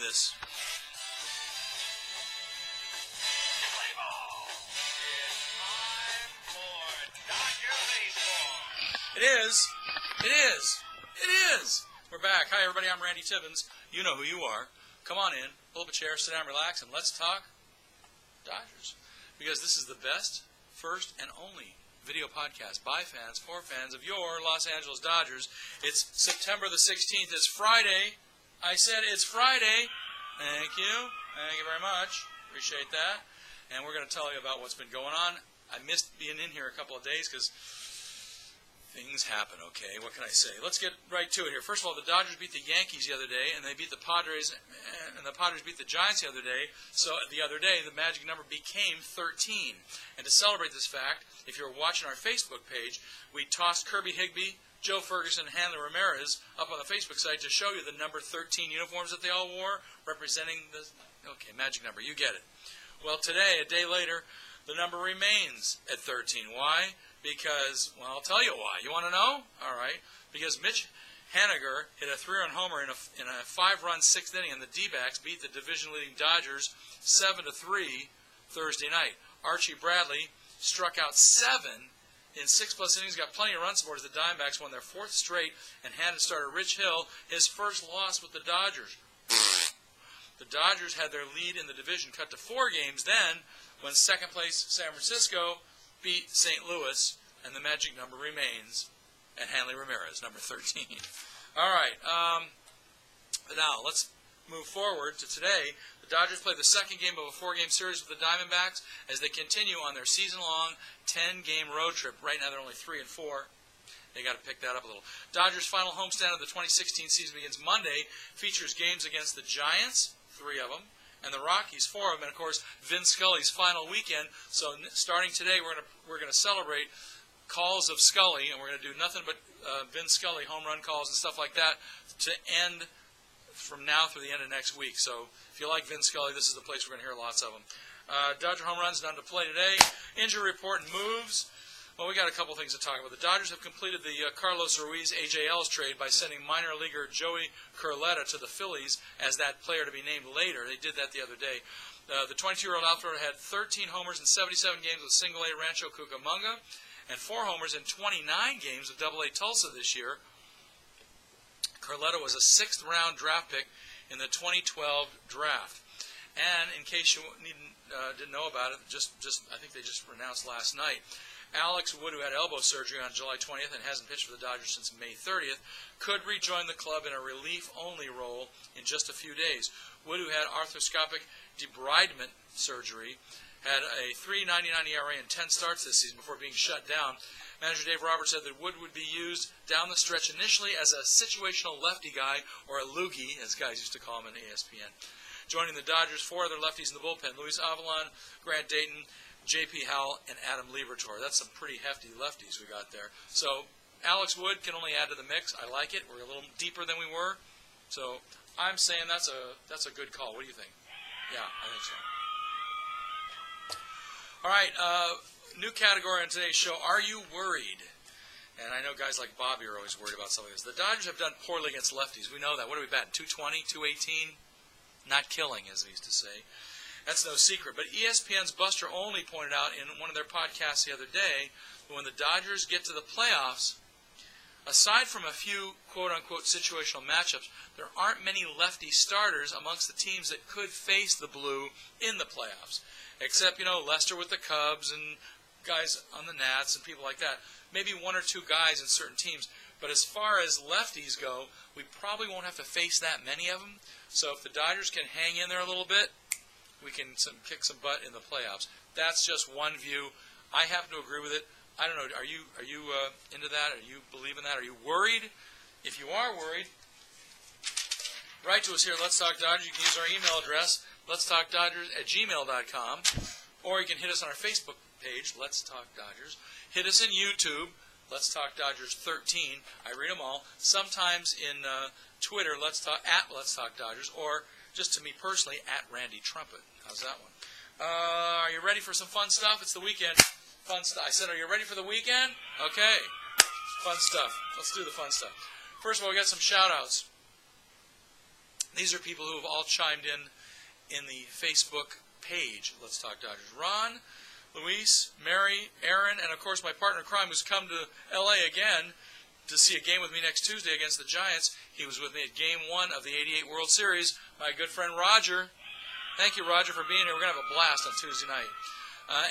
this. It is. It is. It is. We're back. Hi, everybody. I'm Randy Tibbins. You know who you are. Come on in, pull up a chair, sit down, relax, and let's talk Dodgers. Because this is the best, first, and only video podcast by fans, for fans of your Los Angeles Dodgers. It's September the 16th. It's Friday. I said it's Friday. Thank you. Thank you very much. Appreciate that. And we're going to tell you about what's been going on. I missed being in here a couple of days because things happen, okay? What can I say? Let's get right to it here. First of all, the Dodgers beat the Yankees the other day, and they beat the Padres, and the Padres beat the Giants the other day. So the other day, the magic number became 13. And to celebrate this fact, if you're watching our Facebook page, we tossed Kirby Higbee, Joe Ferguson, and Hanley Ramirez up on the Facebook site to show you the number 13 uniforms that they all wore, representing the, okay, magic number. You get it. Well, today, a day later, the number remains at 13. Why? Because, well, I'll tell you why. You want to know? All right. Because Mitch Haniger hit a 3-run homer in a 5-run sixth inning, and the D-backs beat the division-leading Dodgers 7-3 Thursday night. Archie Bradley struck out 7 in 6+ innings, got plenty of run support as the Diamondbacks won their 4th straight and handed starter Rich Hill his first loss with the Dodgers. The Dodgers had their lead in the division cut to 4 games then when second-place San Francisco beat St. Louis, and the magic number remains at Hanley Ramirez, number 13. All right, now let's move forward to today. The Dodgers play the second game of a 4-game series with the Diamondbacks as they continue on their season-long 10-game road trip. Right now they're only 3 and 4. They got to pick that up a little. Dodgers' final homestand of the 2016 season begins Monday. Features games against the Giants, 3 of them, and the Rockies, 4 of them, and of course Vin Scully's final weekend. So starting today, we're gonna celebrate calls of Scully, and we're gonna do nothing but Vin Scully home run calls and stuff like that to end from now through the end of next week. So if you like Vin Scully, this is the place we're gonna hear lots of them. Dodger home runs done to play today. Injury report and moves. Well, we got a couple things to talk about. The Dodgers have completed the Carlos Ruiz AJL's trade by sending minor leaguer Joey Curletta to the Phillies as that player to be named later. They did that the other day. The 22-year-old outfielder had 13 homers in 77 games with Single-A Rancho Cucamonga and 4 homers in 29 games with Double-A Tulsa this year. Curletta was a 6th-round draft pick in the 2012 draft. And in case you didn't know about it, I think they just announced last night, Alex Wood, who had elbow surgery on July 20th and hasn't pitched for the Dodgers since May 30th, could rejoin the club in a relief-only role in just a few days. Wood, who had arthroscopic debridement surgery, had a 3.99 ERA and 10 starts this season before being shut down. Manager Dave Roberts said that Wood would be used down the stretch initially as a situational lefty guy, or a loogie, as guys used to call him in ESPN. Joining the Dodgers, 4 other lefties in the bullpen: Luis Avalon, Grant Dayton, J.P. Howell, and Adam Liberatore. That's some pretty hefty lefties we got there. So Alex Wood can only add to the mix. I like it. We're a little deeper than we were. So I'm saying that's a good call. What do you think? Yeah, I think so. All right, new category on today's show, Are You Worried? And I know guys like Bobby are always worried about something like this. The Dodgers have done poorly against lefties. We know that. What are we batting? 220, 218? Not killing, as they used to say. That's no secret. But ESPN's Buster Olney pointed out in one of their podcasts the other day that when the Dodgers get to the playoffs, aside from a few quote-unquote situational matchups, there aren't many lefty starters amongst the teams that could face the Blue in the playoffs. Except, Lester with the Cubs and guys on the Nats and people like that. Maybe 1 or 2 guys in certain teams. But as far as lefties go, we probably won't have to face that many of them. So if the Dodgers can hang in there a little bit, we can kick some butt in the playoffs. That's just one view. I happen to agree with it. I don't know. Are you into that? Are you believe in that? Are you worried? If you are worried, write to us here at Let's Talk Dodgers. You can use our email address, letstalkdodgers@gmail.com, or you can hit us on our Facebook page, Let's Talk Dodgers. Hit us in YouTube, Let's Talk Dodgers 13. I read them all. Sometimes in Twitter, Let's Talk Dodgers, or just to me personally, at Randy Trumpet. How's that one? Are you ready for some fun stuff? It's the weekend. Fun stuff. I said, are you ready for the weekend? Okay. Fun stuff. Let's do the fun stuff. First of all, we got some shout-outs. These are people who have all chimed in the Facebook page, Let's Talk Dodgers. Ron, Luis, Mary, Aaron, and of course my partner in crime who's come to L.A. again to see a game with me next Tuesday against the Giants. He was with me at Game 1 of the '88 World Series. My good friend Roger. Thank you, Roger, for being here. We're going to have a blast on Tuesday night.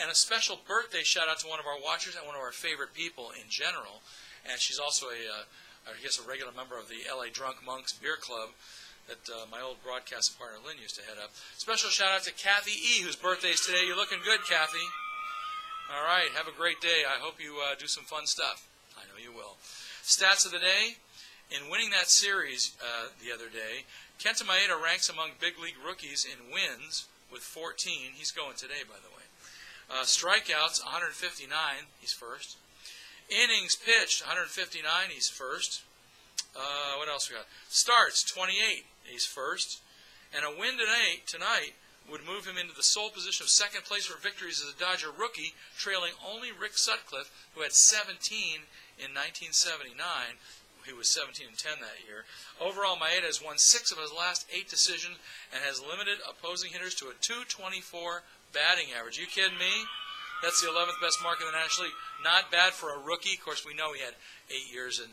And a special birthday shout-out to one of our watchers and one of our favorite people in general. And she's also a regular member of the L.A. Drunk Monks Beer Club that my old broadcasting partner Lynn used to head up. Special shout-out to Kathy E., whose birthday is today. You're looking good, Kathy. All right, have a great day. I hope you do some fun stuff. I know you will. Stats of the day. In winning that series the other day, Kenta Maeda ranks among big league rookies in wins with 14. He's going today, by the way. Strikeouts, 159. He's first. Innings pitched, 159. He's first. What else we got? Starts, 28. He's first. And a win tonight would move him into the sole position of second place for victories as a Dodger rookie, trailing only Rick Sutcliffe, who had 17 in 1979. He was 17-10 that year. Overall, Maeda has won 6 of his last 8 decisions and has limited opposing hitters to a .224 batting average. You kidding me? That's the 11th best mark in the National League. Not bad for a rookie. Of course, we know he had 8 years in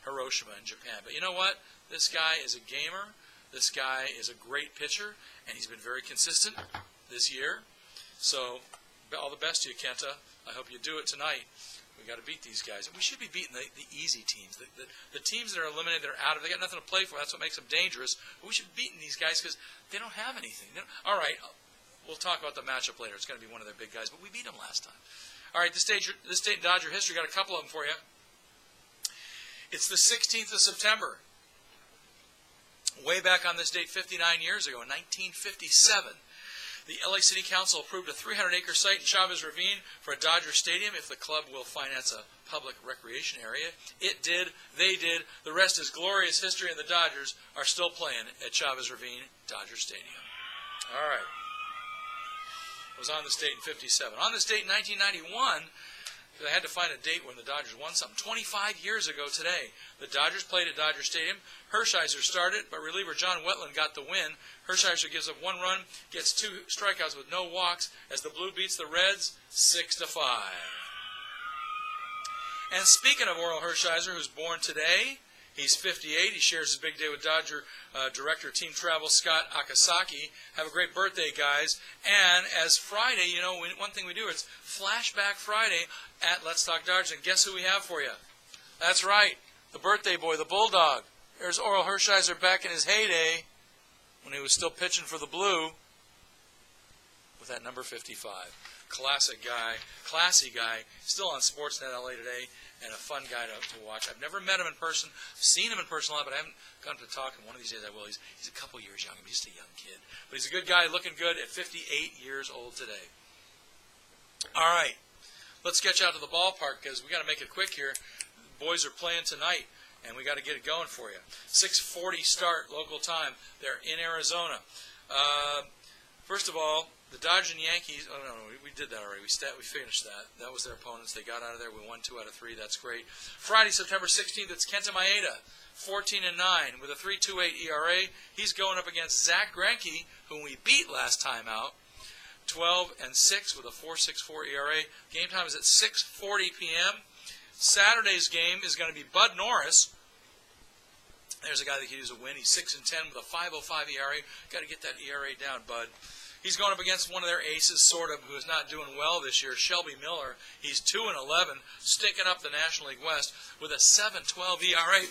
Hiroshima in Japan. But you know what? This guy is a gamer. This guy is a great pitcher, and he's been very consistent this year. So, all the best to you, Kenta. I hope you do it tonight. We got to beat these guys. We should be beating the easy teams. The teams that are eliminated, they're out of. They got nothing to play for. That's what makes them dangerous. But we should be beating these guys because they don't have anything. All right, we'll talk about the matchup later. It's going to be one of their big guys, but we beat them last time. All right, this date in Dodger history, got a couple of them for you. It's the 16th of September. Way back on this date, 59 years ago, in 1957. The LA City Council approved a 300-acre site in Chavez Ravine for a Dodger stadium if the club will finance a public recreation area. It did. They did. The rest is glorious history, and the Dodgers are still playing at Chavez Ravine Dodger Stadium. All right. I was on this date in 57. On this date in 1991, I had to find a date when the Dodgers won something. 25 years ago today, the Dodgers played at Dodger Stadium. Hershiser started, but reliever John Wetland got the win. Hershiser gives up 1 run, gets 2 strikeouts with no walks as the Blue beats the Reds 6-5. And speaking of Orel Hershiser, who's born today, he's 58. He shares his big day with Dodger Director of Team Travel, Scott Akasaki. Have a great birthday, guys. And as Friday, you know, one thing we do, it's Flashback Friday at Let's Talk Dodgers. And guess who we have for you? That's right, the birthday boy, the Bulldog. There's Orel Hershiser back in his heyday when he was still pitching for the Blue with that number 55. Classic guy, classy guy, still on Sportsnet LA today, and a fun guy to watch. I've never met him in person. I've seen him in person a lot, but I haven't gotten to talk to him. One of these days I will. He's a couple years young. He's just a young kid. But he's a good guy, looking good at 58 years old today. All right. Let's get you out to the ballpark because we got to make it quick here. The boys are playing tonight, and we got to get it going for you. 6:40 start local time. They're in Arizona. First of all, the Dodgers and Yankees, oh no, we did that already. We finished that. That was their opponents. They got out of there. We won 2 out of 3. That's great. Friday, September 16th, it's Kenta Maeda, 14-9 with a 3.28 ERA. He's going up against Zach Greinke, whom we beat last time out, 12-6 with a 4.64 ERA. Game time is at 6:40 p.m. Saturday's game is going to be Bud Norris. There's a guy that could use a win. He's 6-10 with a 5.05 ERA. Got to get that ERA down, Bud. He's going up against one of their aces, sort of, who is not doing well this year, Shelby Miller. He's 2-11, sticking up the National League West with a 7.12 ERA.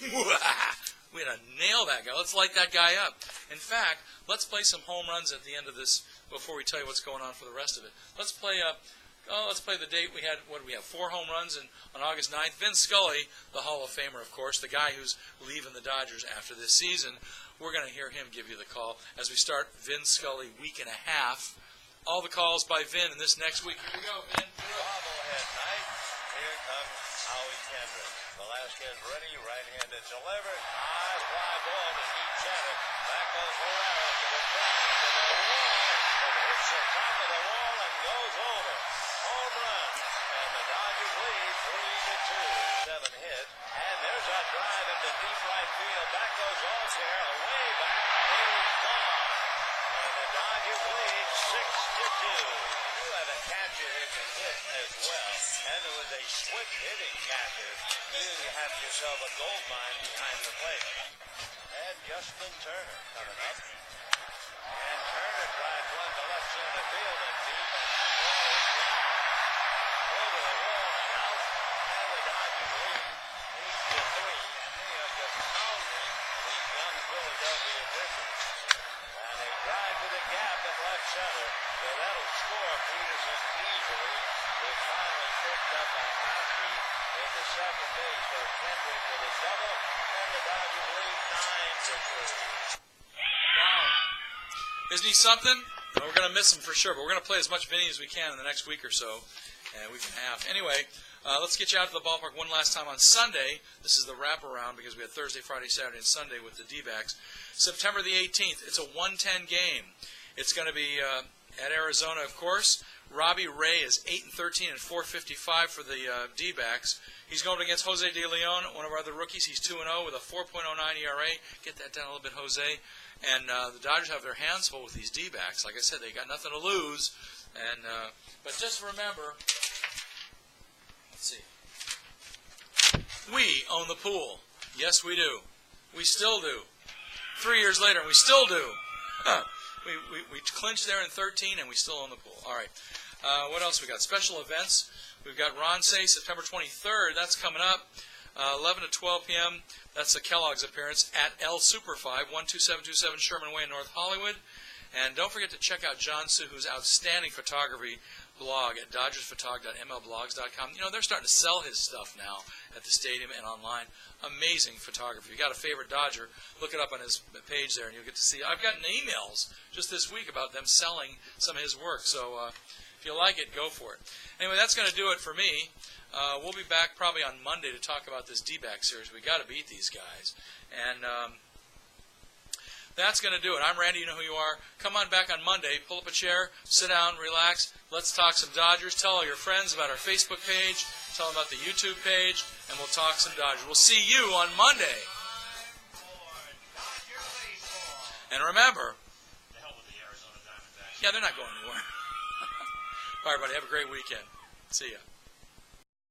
We had to nail that guy. Let's light that guy up. In fact, let's play some home runs at the end of this before we tell you what's going on for the rest of it. Let's play the date we had. What did we have? 4 home runs on August 9th. Vin Scully, the Hall of Famer, of course, the guy who's leaving the Dodgers after this season. We're going to hear him give you the call as we start Vin Scully week and a half. All the calls by Vin in this next week. Here we go, Vin. Bobblehead night. Here comes Howie Kendrick. Velasquez ready, right-handed delivered. High fly ball to Heat Janet. Back goes Morales to the thing, to the wall. It hits the top of the wall and goes over. Home run. And the Dodgers lead 3-2. 7 hit. And there's a drive into deep right field. Back goes Altair. Away back. It is You have a catcher who can hit as well, and it was a switch-hitting catcher. You have yourself a gold mine behind the plate. And Justin Turner coming up. And Turner drives one to left center field and deep, and that ball is dropped. Over the wall and out, and the Dodgers lead 8-3. They are just pounding these young Philadelphia pitchers. And they drive to the gap at left center, so that'll score Peterson easily. They finally picked up on Hockey into second base for Kendrick with a double, and the Dodgers lead 9-3. Wow. Isn't he something? Well, we're going to miss him for sure, but we're going to play as much Vinny as we can in the next week or so, and week and a half. Anyway, let's get you out to the ballpark one last time on Sunday. This is the wraparound because we had Thursday, Friday, Saturday, and Sunday with the D-backs. September the 18th, it's a 1:10 game. It's going to be at Arizona, of course. Robbie Ray is 8-13 and 4.55 for the D-backs. He's going against Jose De Leon, one of our other rookies. He's 2-0 with a 4.09 ERA. Get that down a little bit, Jose. And the Dodgers have their hands full with these D-backs. Like I said, they got nothing to lose. And but just remember, let's see. We own the pool. Yes, we do. We still do. 3 years later, and we still do. We clinched there in 13, and we still own the pool. All right. What else we got? Special events. We've got Ron Say, September 23rd. That's coming up. 11 to 12 p.m. That's the Kellogg's appearance at El Super 5, 12727 Sherman Way in North Hollywood. And don't forget to check out John Suhu's outstanding photography blog at dodgersphotog.mlblogs.com. You know, they're starting to sell his stuff now at the stadium and online. Amazing photography. If you got a favorite Dodger, look it up on his page there, and you'll get to see. I've gotten emails just this week about them selling some of his work. So if you like it, go for it. Anyway, that's going to do it for me. We'll be back probably on Monday to talk about this D-back series. We got to beat these guys. And that's going to do it. I'm Randy. You know who you are. Come on back on Monday. Pull up a chair, sit down, relax. Let's talk some Dodgers. Tell all your friends about our Facebook page. Tell them about the YouTube page. And we'll talk some Dodgers. We'll see you on Monday. And remember, The hell with the Arizona Diamondbacks. yeah, they're not going anywhere. All right, everybody. Have a great weekend. See ya.